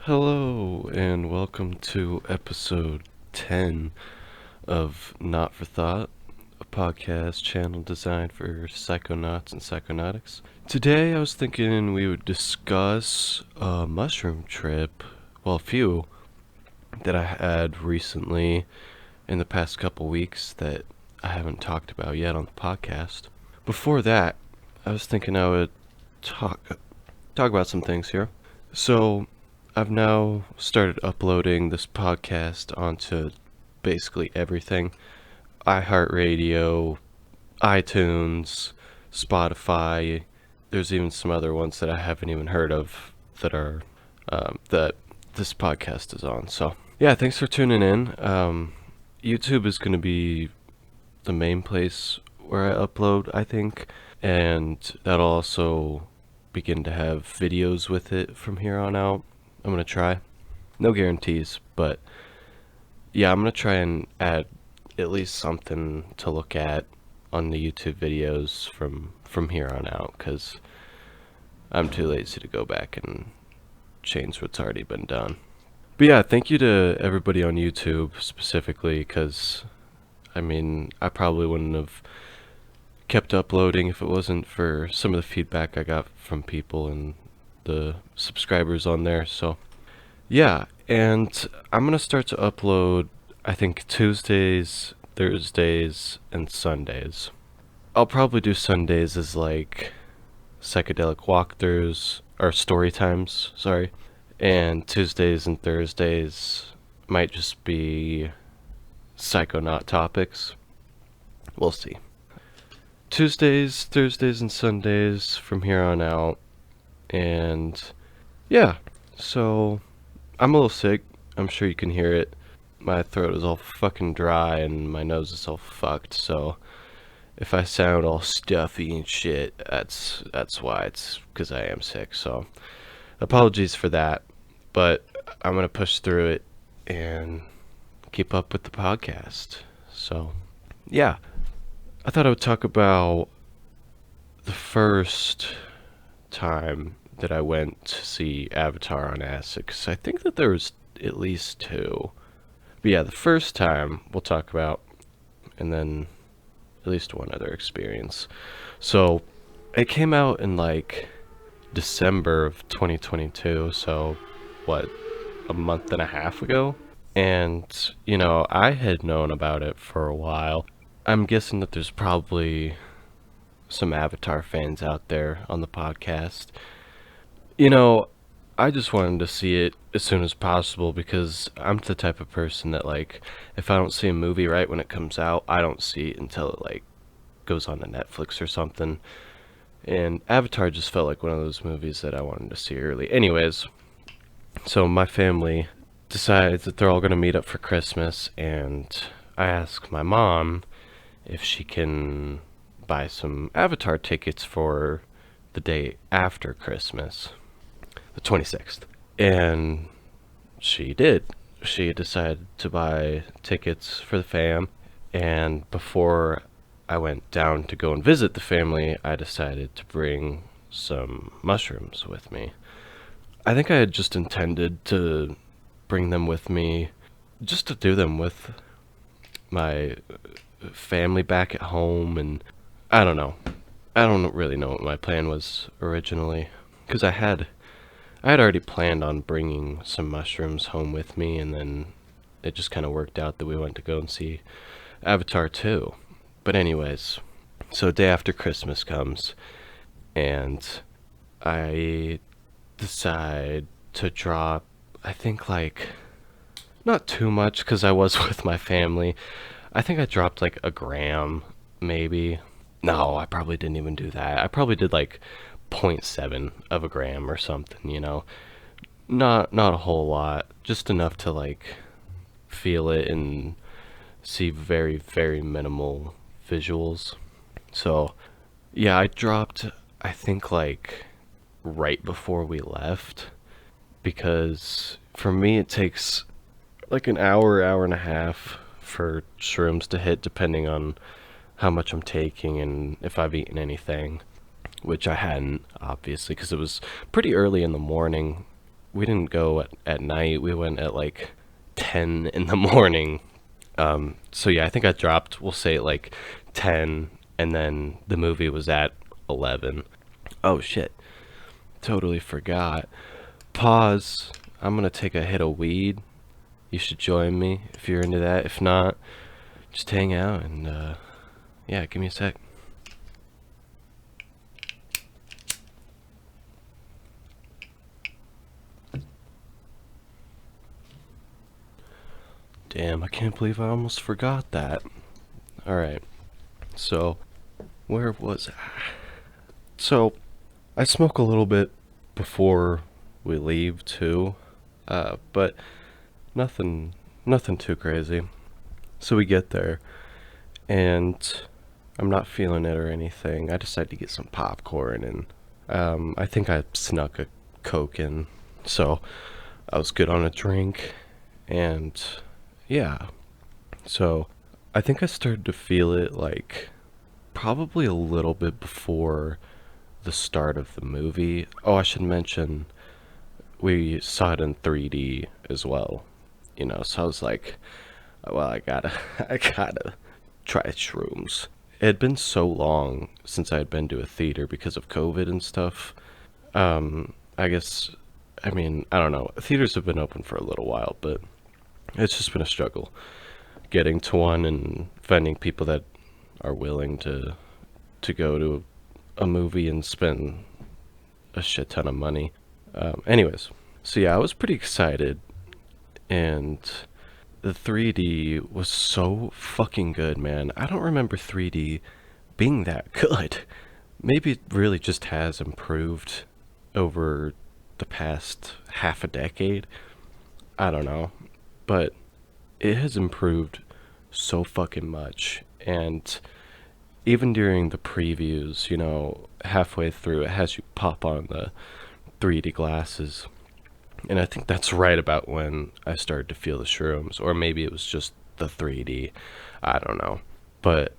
Hello, and welcome to episode 10 of Not for Thought, a podcast channel designed for psychonauts and psychonautics. Today I was thinking we would discuss a mushroom trip, well, a few that I had recently in the past couple weeks that I haven't talked about yet on the podcast. Before that, I was thinking I would talk about some things here. So, I've now started uploading this podcast onto basically everything: iHeartRadio, iTunes, Spotify. There's even some other ones that I haven't even heard of that are that this podcast is on. So yeah, thanks for tuning in. YouTube is going to be the main place where I upload, I think, and that'll also begin to have videos with it from here on out. I'm going to try. No guarantees, but yeah, I'm going to try and add at least something to look at on the YouTube videos from here on out, because I'm too lazy to go back and change what's already been done. But yeah, thank you to everybody on YouTube specifically, because I probably wouldn't have kept uploading if it wasn't for some of the feedback I got from people and the subscribers on there. So yeah, and I'm gonna start to upload, I think, Tuesdays, Thursdays, and Sundays. I'll probably do Sundays as like psychedelic walkthroughs or story times, sorry. And Tuesdays and Thursdays might just be psychonaut topics. We'll see. Tuesdays, Thursdays, and Sundays from here on out. And yeah, so I'm a little sick. I'm sure you can hear it. My throat is all fucking dry and my nose is all fucked. So if I sound all stuffy and shit, that's why. It's because I am sick. So apologies for that. But I'm gonna push through it and keep up with the podcast. So yeah, I thought I would talk about the first time that I went to see Avatar on acid, because I think that there was at least two. But yeah, the first time we'll talk about, and then at least one other experience. So it came out in like December of 2022, so what, a month and a half ago? And, I had known about it for a while. I'm guessing that there's probably some Avatar fans out there on the podcast. I just wanted to see it as soon as possible, because I'm the type of person that, like, if I don't see a movie right when it comes out, I don't see it until it, like, goes on to Netflix or something. And Avatar just felt like one of those movies that I wanted to see early. Anyways, so my family decides that they're all going to meet up for Christmas, and I ask my mom if she can buy some Avatar tickets for the day after Christmas, the 26th. And she did. She decided to buy tickets for the fam, and before I went down to go and visit the family, I decided to bring some mushrooms with me. I think I had just intended to bring them with me just to do them with my family back at home, and I don't know. I don't really know what my plan was originally, because I had already planned on bringing some mushrooms home with me, and then it just kind of worked out that we went to go and see Avatar 2. But anyways, so day after Christmas comes, and I decide to drop, I think, like, not too much, because I was with my family. I think I dropped like a gram, maybe. No, I probably didn't even do that. I probably did like 0.7 of a gram or something, Not a whole lot, just enough to like feel it and see very, very minimal visuals. So yeah, I dropped, I think, like right before we left, because for me it takes like an hour and a half for shrooms to hit, depending on how much I'm taking and if I've eaten anything, which I hadn't, obviously, because it was pretty early in the morning. we didn't go at night. We went at like 10 in the morning. So yeah, I think I dropped, we'll say like 10, and then the movie was at 11. Oh shit, totally forgot. Pause. I'm gonna take a hit of weed. You should join me if you're into that. If not, just hang out and yeah, give me a sec. Damn, I can't believe I almost forgot that. Alright, so where was I? So I smoke a little bit before we leave too, but nothing, nothing too crazy. So we get there, and I'm not feeling it or anything. I decide to get some popcorn, and I think I snuck a Coke in, so I was good on a drink, and yeah. So I think I started to feel it like probably a little bit before the start of the movie. Oh, I should mention we saw it in 3D as well. So I was like, well, I gotta, I gotta try shrooms. It had been so long since I had been to a theater because of COVID and stuff. I guess, I mean, I don't know. Theaters have been open for a little while, but it's just been a struggle getting to one and finding people that are willing to go to a movie and spend a shit ton of money. Anyways, so yeah, I was pretty excited, and the 3D was so fucking good, man. I don't remember 3D being that good. Maybe it really just has improved over the past half a decade. I don't know. But it has improved so fucking much. And even during the previews, halfway through, it has you pop on the 3D glasses. And I think that's right about when I started to feel the shrooms. Or maybe it was just the 3D. I don't know. But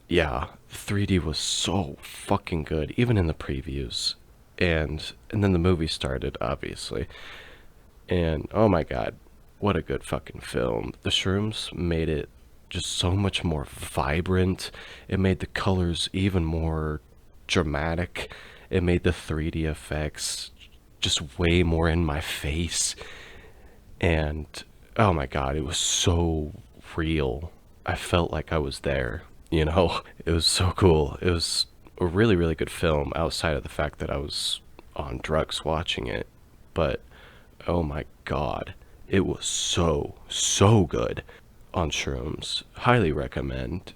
yeah, 3D was so fucking good, even in the previews. And then the movie started, obviously. And oh my god, what a good fucking film. The shrooms made it just so much more vibrant. It made the colors even more dramatic. It made the 3D effects just way more in my face. And oh my god, it was so real. I felt like I was there. It was so cool. It was a really, really good film outside of the fact that I was on drugs watching it. But oh my god, it was so, so good on shrooms. Highly recommend.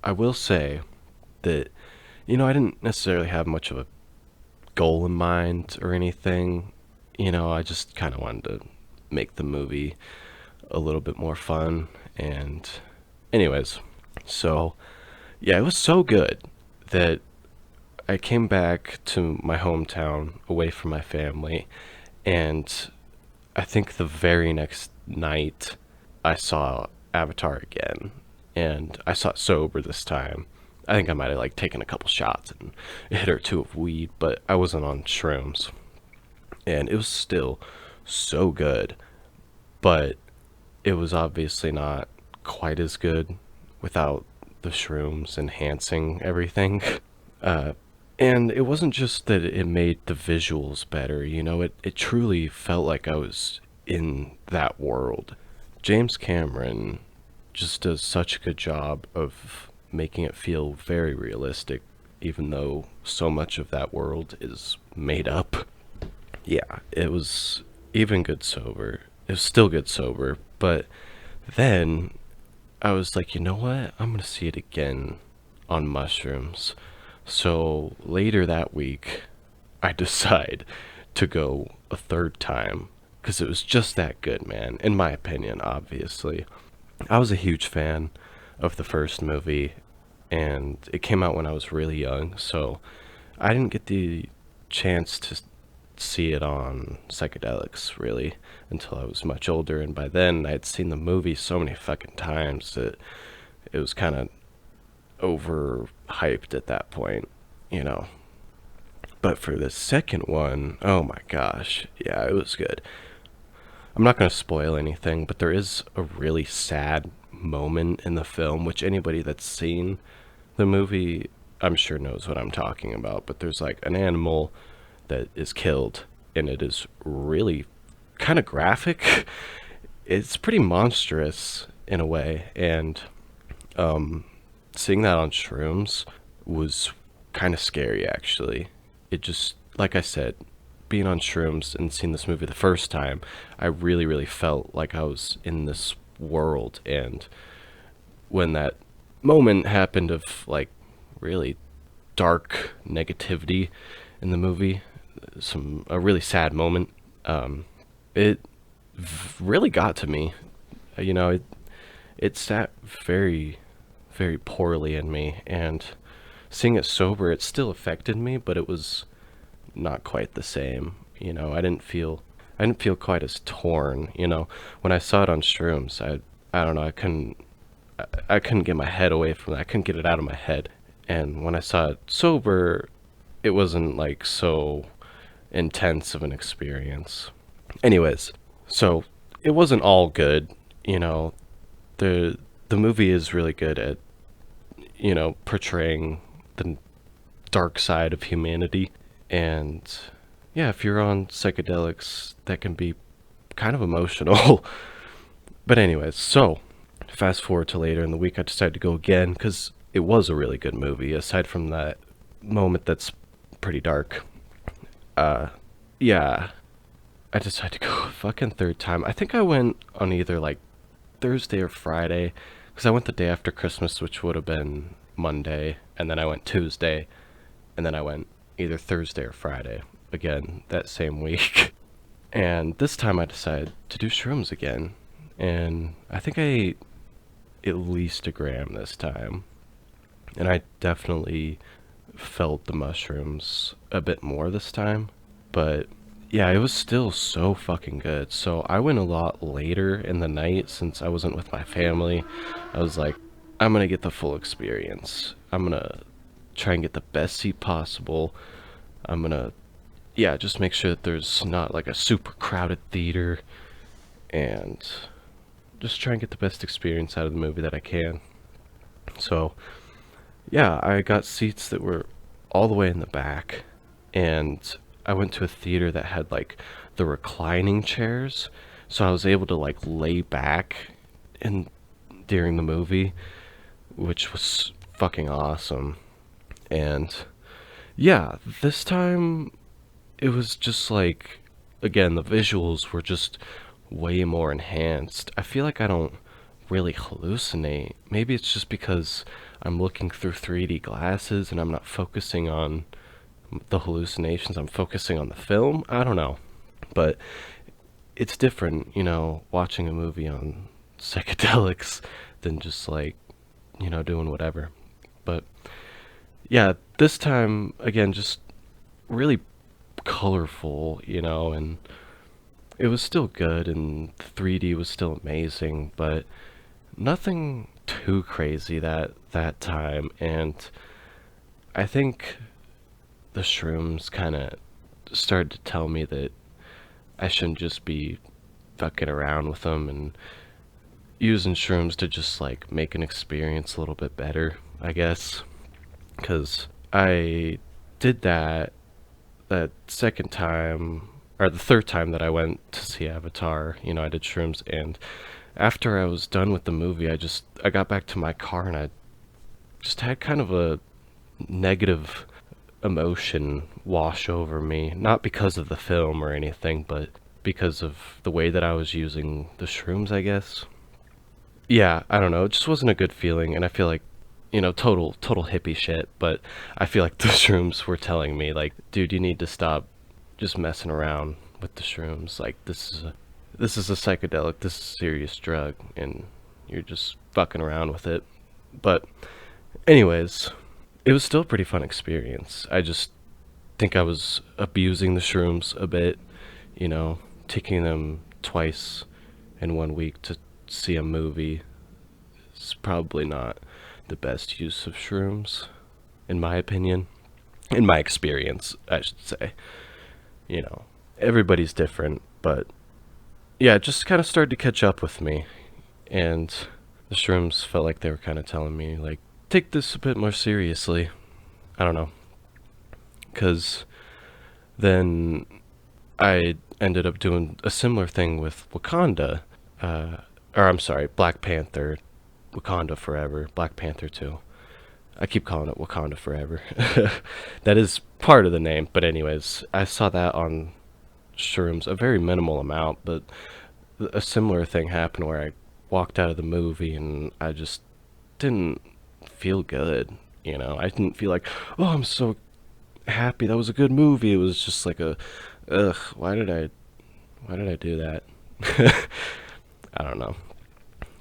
I will say that, I didn't necessarily have much of a goal in mind or anything. I just kind of wanted to make the movie a little bit more fun. And, anyways, so yeah, it was so good that I came back to my hometown away from my family, and I think the very next night I saw Avatar again, and I saw it sober this time. I think I might have like taken a couple shots and a hit or two of weed, but I wasn't on shrooms, and it was still so good, but it was obviously not quite as good without the shrooms enhancing everything. Uh, and it wasn't just that it made the visuals better, it truly felt like I was in that world. James Cameron just does such a good job of making it feel very realistic, even though so much of that world is made up. Yeah, it was even good sober. It was still good sober, but then I was like, you know what? I'm gonna see it again on mushrooms. So later that week, I decide to go a third time because it was just that good, man. In my opinion, obviously. I was a huge fan of the first movie, and it came out when I was really young, so I didn't get the chance to see it on psychedelics really until I was much older, and by then I'd seen the movie so many fucking times that it was kind of overhyped at that point, you know. But for the second one, oh my gosh, yeah, it was good. I'm not going to spoil anything, but there is a really sad moment in the film, which anybody that's seen the movie, I'm sure knows what I'm talking about. But there's like an animal that is killed, and it is really kind of graphic. It's pretty monstrous in a way, and seeing that on shrooms was kind of scary actually. It just, like I said, being on shrooms and seeing this movie the first time, I really, really felt like I was in this world. And when that moment happened of like really dark negativity in the movie, a really sad moment, it really got to me. It sat very, very poorly in me, and seeing it sober, it still affected me, but it was not quite the same. I didn't feel quite as torn. When I saw it on shrooms, I don't know, I couldn't get my head away from it. I couldn't get it out of my head. And when I saw it sober, it wasn't like so intense of an experience. Anyways, so it wasn't all good. you know the movie is really good at portraying the dark side of humanity. And yeah, if you're on psychedelics, that can be kind of emotional. But anyways, so fast forward to later in the week, I decided to go again because it was a really good movie aside from that moment that's pretty dark. Yeah, I decided to go a fucking third time. I think I went on either like Thursday or Friday, because I went the day after Christmas, which would have been Monday, and then I went Tuesday, and then I went either Thursday or Friday again that same week. And this time I decided to do shrooms again, and I think I ate at least a gram this time, and I definitely felt the mushrooms a bit more this time. But yeah, it was still so fucking good. So I went a lot later in the night since I wasn't with my family. I was like, I'm gonna get the full experience. I'm gonna try and get the best seat possible. I'm gonna, yeah, just make sure that there's not like a super crowded theater, and just try and get the best experience out of the movie that I can. So yeah, I got seats that were all the way in the back, and I went to a theater that had like the reclining chairs, so I was able to like lay back in during the movie, which was fucking awesome. And yeah, this time it was just like, again, the visuals were just way more enhanced. I feel like I don't really hallucinate. Maybe it's just because I'm looking through 3D glasses and I'm not focusing on the hallucinations. I'm focusing on the film. I don't know. But it's different, watching a movie on psychedelics than just like, doing whatever. But yeah, this time, again, just really colorful, and it was still good, and the 3D was still amazing, but nothing too crazy that time. And I think the shrooms kind of started to tell me that I shouldn't just be fucking around with them and using shrooms to just like make an experience a little bit better, I guess. Because I did that second time, or the third time that I went to see Avatar. I did shrooms, and after I was done with the movie, I got back to my car, and I just had kind of a negative emotion wash over me. Not because of the film or anything, but because of the way that I was using the shrooms, I guess. Yeah, I don't know. It just wasn't a good feeling, and I feel like, total hippie shit, but I feel like the shrooms were telling me, like, dude, you need to stop just messing around with the shrooms. Like, this is a psychedelic, this is a serious drug, and you're just fucking around with it. But anyways, it was still a pretty fun experience. I just think I was abusing the shrooms a bit, taking them twice in 1 week to see a movie is probably not the best use of shrooms, in my opinion. In my experience, I should say. You know, everybody's different, but yeah, it just kind of started to catch up with me. And the shrooms felt like they were kind of telling me, like, take this a bit more seriously. I don't know. Because then I ended up doing a similar thing with Wakanda. Uh, or I'm sorry, Black Panther, Wakanda Forever, Black Panther 2. I keep calling it Wakanda Forever. That is part of the name, but anyways, I saw that on shrooms, a very minimal amount, but a similar thing happened where I walked out of the movie and I just didn't feel good. I didn't feel like, oh, I'm so happy. That was a good movie. It was just like ugh, why did I do that? I don't know.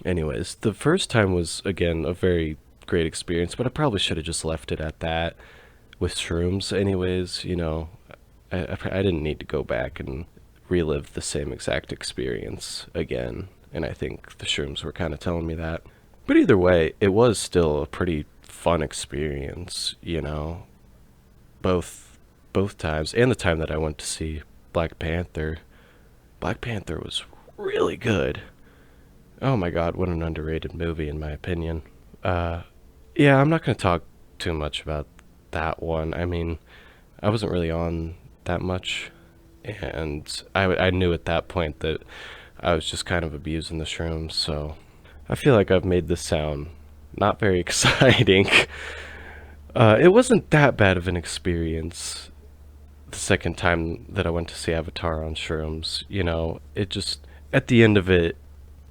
Anyways, the first time was, again, a very great experience, but I probably should have just left it at that with shrooms. Anyways, I didn't need to go back and relive the same exact experience again, and I think the shrooms were kind of telling me that. But either way, it was still a pretty fun experience, both times, and the time that I went to see Black Panther. Black Panther was really good. Oh my god, what an underrated movie in my opinion. Uh, yeah, I'm not going to talk too much about that one. I mean, I wasn't really on that much, and I knew at that point that I was just kind of abusing the shrooms, so I feel like I've made this sound not very exciting. It wasn't that bad of an experience the second time that I went to see Avatar on shrooms. It just, at the end of it,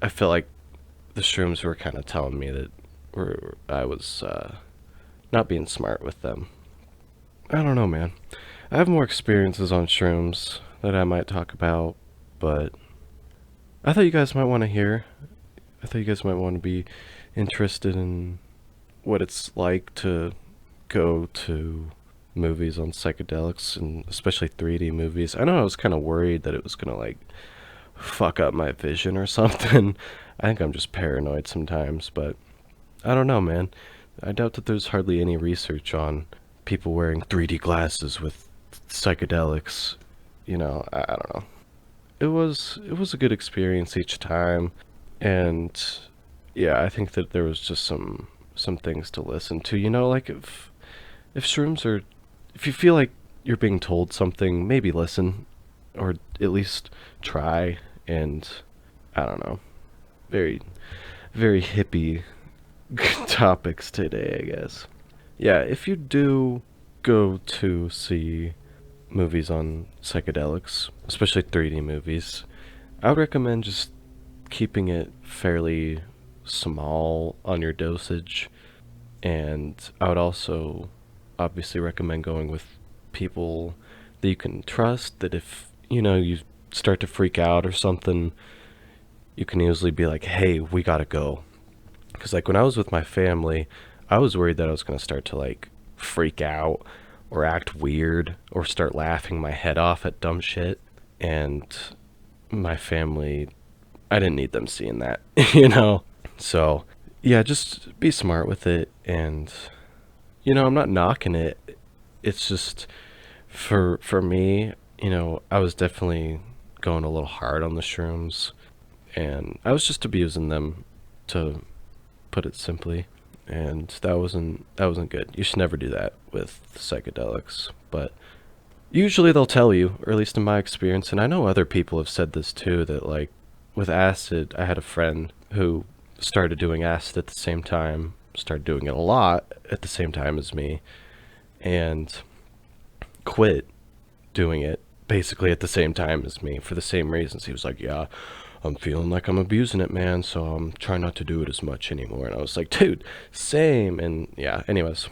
I felt like the shrooms were kind of telling me that I was not being smart with them. I don't know, man. I have more experiences on shrooms that I might talk about, but I thought you guys might want to hear. I thought you guys might want to be interested in what it's like to go to movies on psychedelics, and especially 3D movies. I know I was kind of worried that it was going to, like, fuck up my vision or something. I think I'm just paranoid sometimes, but I don't know, man. I doubt that there's hardly any research on people wearing 3D glasses with psychedelics. I don't know. It was a good experience each time, and yeah, I think that there was just some things to listen to. Like if shrooms are, if you feel like you're being told something, maybe listen, or at least try. And I don't know, very very hippie topics today, I guess. Yeah, if you do go to see movies on psychedelics, especially 3D movies, I would recommend just keeping it fairly small on your dosage. And I would also obviously recommend going with people that you can trust, that if, you start to freak out or something, you can easily be like, hey, we gotta go. Because, like, when I was with my family, I was worried that I was going to start to, like, freak out or act weird or start laughing my head off at dumb shit. And my family, I didn't need them seeing that, So, yeah, just be smart with it. And, I'm not knocking it. It's just, for me, I was definitely going a little hard on the shrooms. And I was just abusing them, to put it simply, and that wasn't good. You should never do that with psychedelics, but usually they'll tell you, or at least in my experience, and I know other people have said this too, that, like, with acid, I had a friend who started doing acid at the same time, started doing it a lot at the same time as me, and quit doing it basically at the same time as me for the same reasons. He was like, yeah, I'm feeling like I'm abusing it, man, so I'm trying not to do it as much anymore. And I was like, dude, same. And yeah, anyways.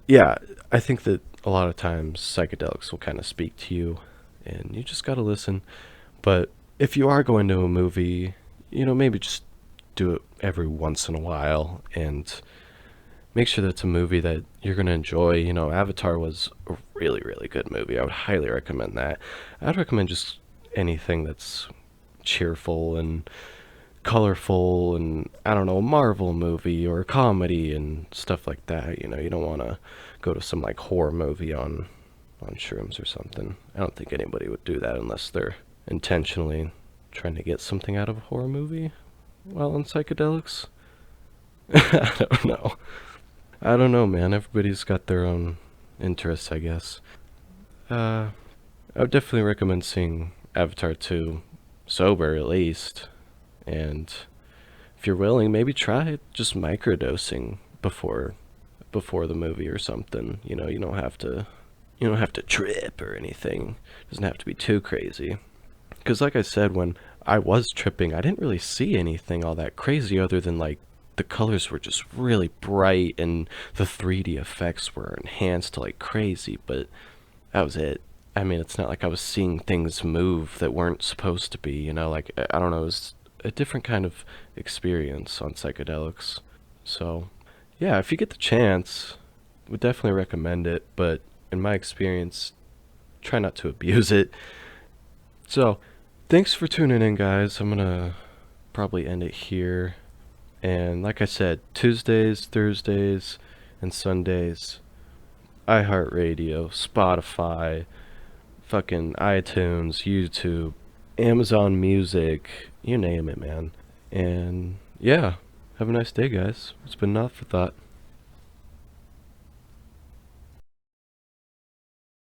Yeah, I think that a lot of times psychedelics will kind of speak to you, and you just gotta listen. But if you are going to a movie, maybe just do it every once in a while, and make sure that it's a movie that you're going to enjoy. Avatar was a really, really good movie. I would highly recommend that. I'd recommend just anything that's cheerful and colorful and, I don't know, a Marvel movie or a comedy and stuff like that. You know, you don't want to go to some like horror movie on shrooms or something. I don't think anybody would do that unless they're intentionally trying to get something out of a horror movie while on psychedelics. I don't know. I don't know, man. Everybody's got their own interests, I guess. I would definitely recommend seeing Avatar 2 sober at least. And if you're willing, maybe try just microdosing before the movie or something. You know, you don't have to trip or anything. It doesn't have to be too crazy. Because like I said, when I was tripping, I didn't really see anything all that crazy other than like the colors were just really bright and the 3D effects were enhanced like crazy, but that was it. I mean, it's not like I was seeing things move that weren't supposed to be, you know, like, I don't know, it was a different kind of experience on psychedelics. So, yeah, if you get the chance, would definitely recommend it, but in my experience, try not to abuse it. So, thanks for tuning in, guys. I'm gonna probably end it here. And like I said, Tuesdays, Thursdays, and Sundays, iHeartRadio, Spotify, fucking iTunes, YouTube, Amazon Music, you name it, man. And yeah, have a nice day, guys. It's been Not for Thought.